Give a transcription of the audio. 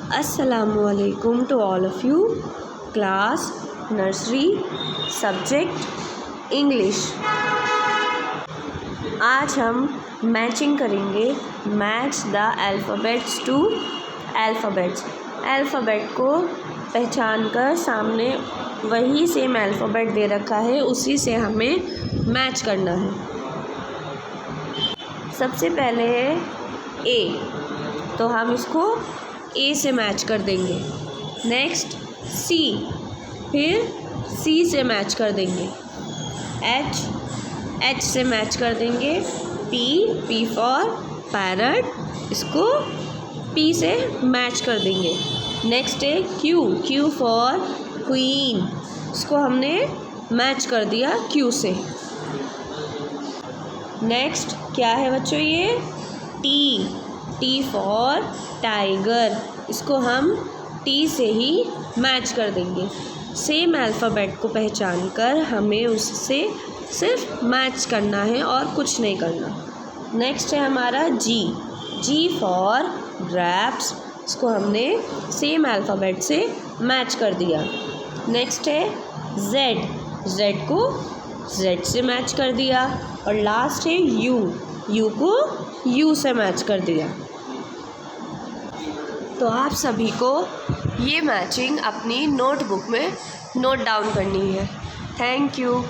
Assalamualaikum to all of you. Class Nursery Subject English. आज हम matching करेंगे. Match the alphabets to alphabets. Alphabet को पहचान कर सामने वही सेम अल्फ़ाबेट दे रखा है, उसी से हमें मैच करना है. सबसे पहले है ए, तो हम इसको ए से मैच कर देंगे. नेक्स्ट सी, फिर सी से मैच कर देंगे. एच से मैच कर देंगे. पी फॉर पैरट, इसको पी से मैच कर देंगे. नेक्स्ट है क्यू फॉर क्वीन, इसको हमने मैच कर दिया क्यू से. नेक्स्ट क्या है बच्चों, ये टी फॉर टाइगर, इसको हम टी से ही मैच कर देंगे. सेम अल्फ़ाबेट को पहचान कर हमें उससे सिर्फ मैच करना है और कुछ नहीं करना. नेक्स्ट है हमारा जी फॉर ग्रैप्स, इसको हमने सेम अल्फ़ाबेट से मैच कर दिया. नेक्स्ट है जेड को जेड से मैच कर दिया. और लास्ट है यू को यू से मैच कर दिया. तो आप सभी को ये मैचिंग अपनी नोटबुक में नोट डाउन करनी है. Thank you.